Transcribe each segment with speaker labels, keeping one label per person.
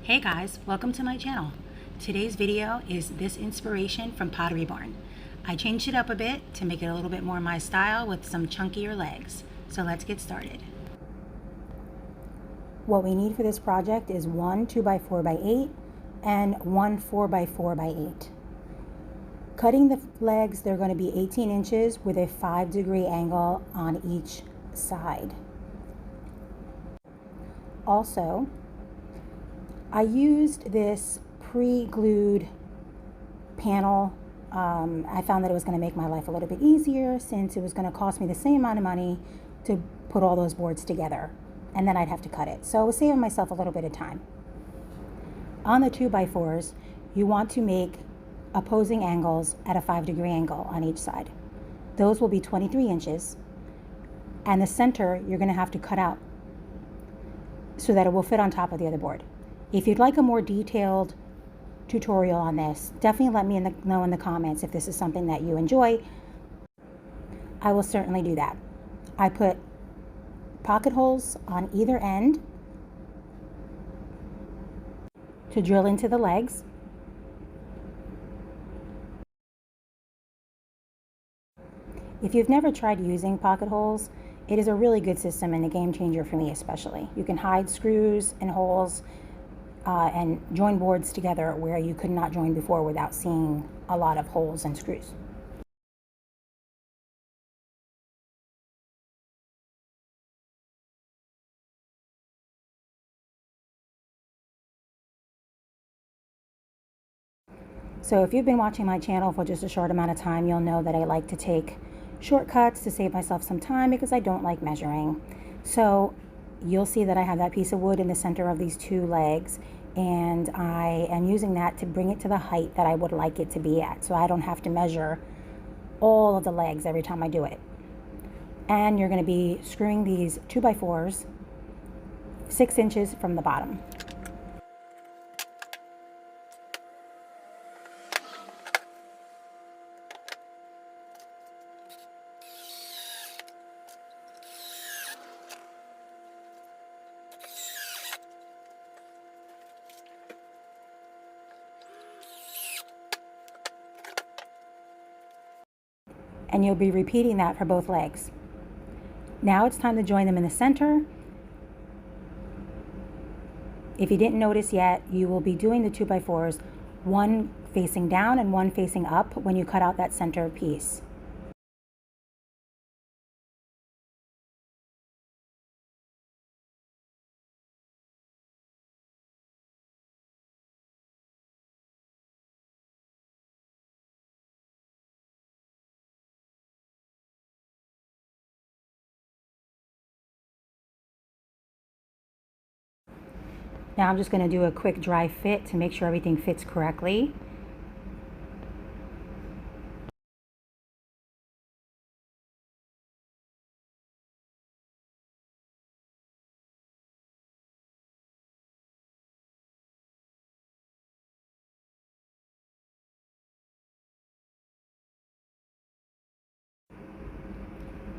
Speaker 1: Hey guys, welcome to my channel. Today's video is this inspiration from Pottery Barn. I changed it up a bit to make it a little bit more my style with some chunkier legs. So let's get started. What we need for this project is one 2x4x8 and one 4x4x8. Cutting the legs, they're going to be 18 inches with a 5-degree angle on each side. Also, I used this pre-glued panel. I found that it was going to make my life a little bit easier since it was going to cost me the same amount of money to put all those boards together, and then I'd have to cut it. So I was saving myself a little bit of time. On the 2x4s, you want to make opposing angles at a 5-degree angle on each side. Those will be 23 inches, and the center you're going to have to cut out so that it will fit on top of the other board. If you'd like a more detailed tutorial on this, definitely let me know in the comments if this is something that you enjoy. I will certainly do that. I put pocket holes on either end to drill into the legs. If you've never tried using pocket holes, it is a really good system and a game changer for me especially. You can hide screws and holes and join boards together where you could not join before without seeing a lot of holes and screws. So if you've been watching my channel for just a short amount of time, you'll know that I like to take shortcuts to save myself some time because I don't like measuring. So you'll see that I have that piece of wood in the center of these two legs, and I am using that to bring it to the height that I would like it to be at, so I don't have to measure all of the legs every time I do it. And you're going to be screwing these 2x4s 6 inches from the bottom. And you'll be repeating that for both legs. Now it's time to join them in the center. If you didn't notice yet, you will be doing the 2x4s, one facing down and one facing up when you cut out that center piece. Now I'm just going to do a quick dry fit to make sure everything fits correctly.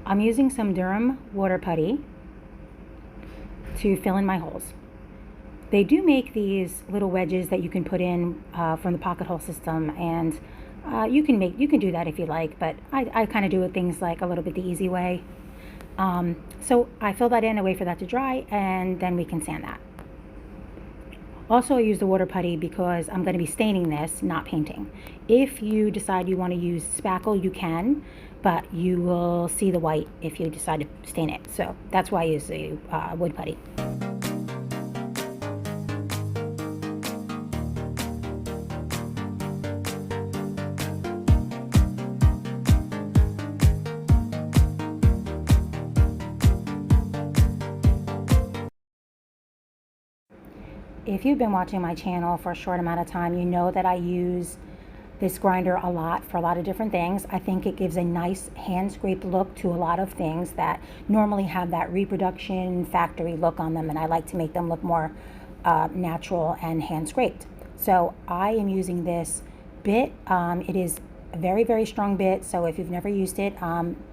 Speaker 1: I'm using some Durham water putty to fill in my holes. They do make these little wedges that you can put in from the pocket hole system, and you can do that if you like, but I kind of do things like a little bit the easy way. So I fill that in and wait for that to dry, and then we can sand that. Also, I use the water putty because I'm going to be staining this, not painting. If you decide you want to use spackle, you can, but you will see the white if you decide to stain it. So that's why I use the wood putty. If you've been watching my channel for a short amount of time, you know that I use this grinder a lot for a lot of different things. I think it gives a nice hand-scraped look to a lot of things that normally have that reproduction factory look on them, and I like to make them look more natural and hand-scraped. So I am using this bit. It is a very, very strong bit, so if you've never used it,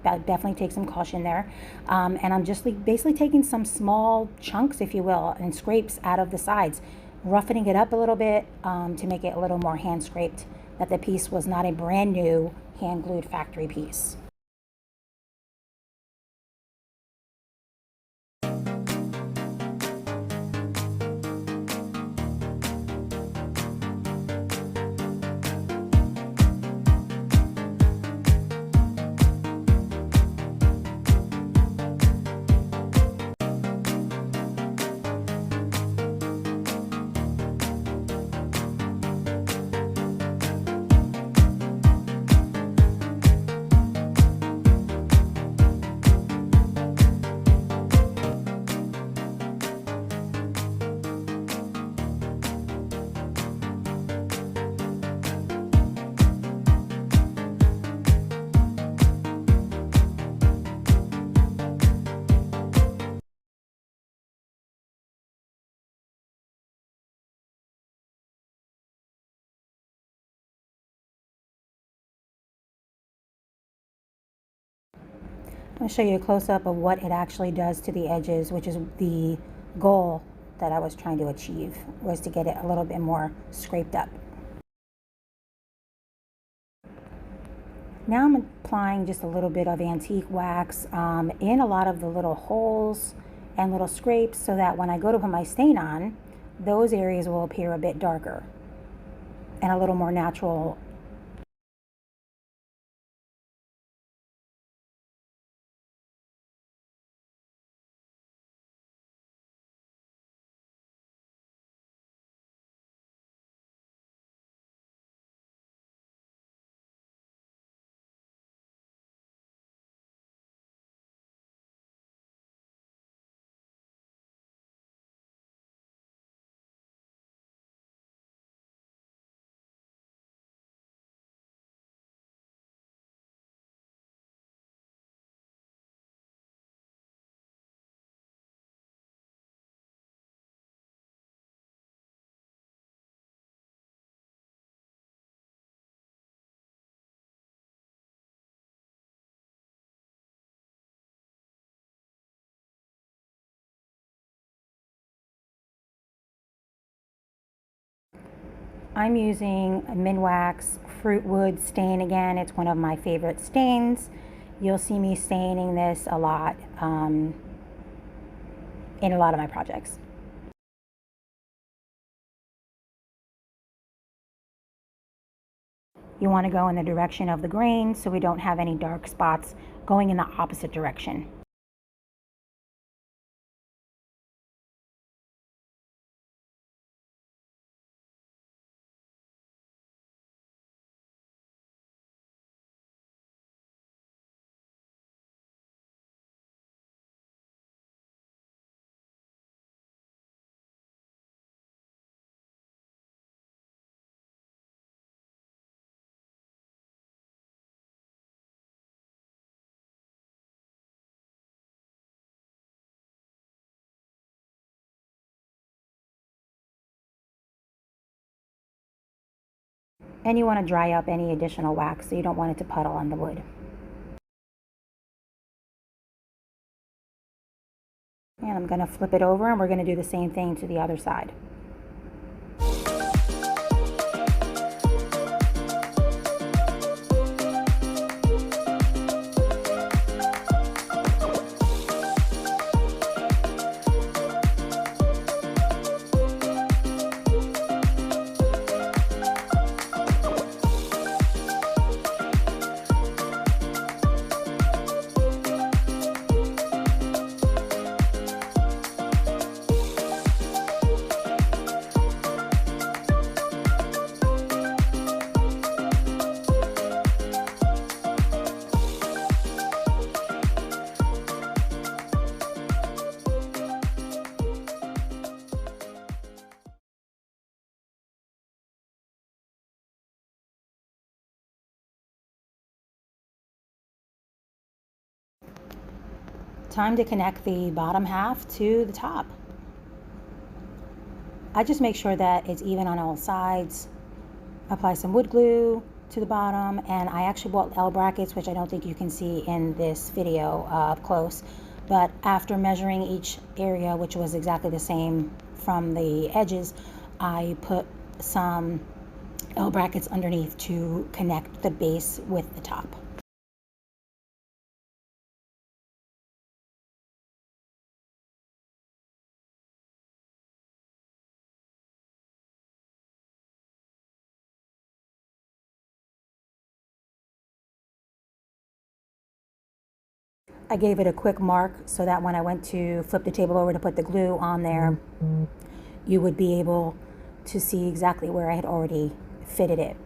Speaker 1: definitely take some caution there. And I'm just basically taking some small chunks, if you will, and scrapes out of the sides. roughening it up a little bit to make it a little more hand scraped, that the piece was not a brand new hand glued factory piece. I'm going to show you a close-up of what it actually does to the edges, which is the goal that I was trying to achieve, was to get it a little bit more scraped up. Now I'm applying just a little bit of antique wax in a lot of the little holes and little scrapes, so that when I go to put my stain on, those areas will appear a bit darker and a little more natural. I'm using Minwax Fruit Wood stain again. It's one of my favorite stains. You'll see me staining this a lot in a lot of my projects. You want to go in the direction of the grain so we don't have any dark spots going in the opposite direction. And you want to dry up any additional wax so you don't want it to puddle on the wood. And I'm going to flip it over, and we're going to do the same thing to the other side. Time to connect the bottom half to the top. I just make sure that it's even on all sides. Apply some wood glue to the bottom, and I actually bought L brackets, which I don't think you can see in this video up close, but after measuring each area, which was exactly the same from the edges, I put some L brackets underneath to connect the base with the top. I gave it a quick mark so that when I went to flip the table over to put the glue on there, you would be able to see exactly where I had already fitted it.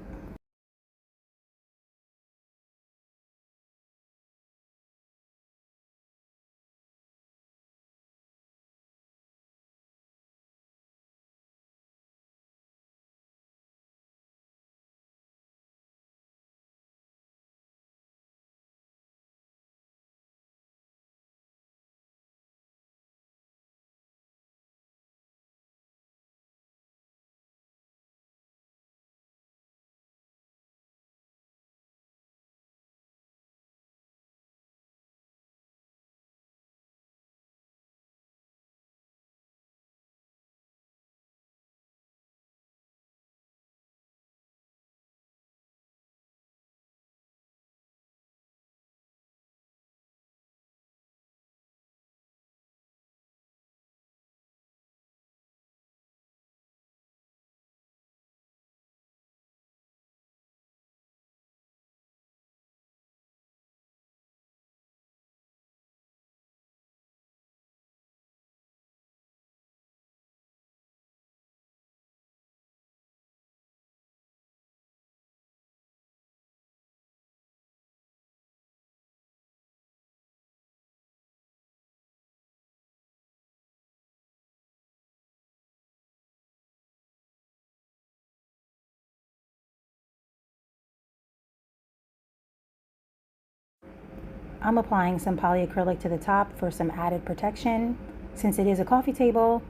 Speaker 1: I'm applying some polyacrylic to the top for some added protection since it is a coffee table.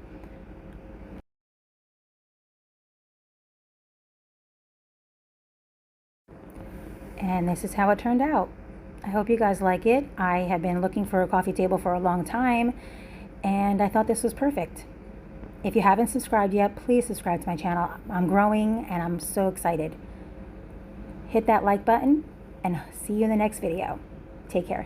Speaker 1: And this is how it turned out. I hope you guys like it. I have been looking for a coffee table for a long time, and I thought this was perfect. If you haven't subscribed yet, please subscribe to my channel. I'm growing and I'm so excited. Hit that like button and see you in the next video. Take care.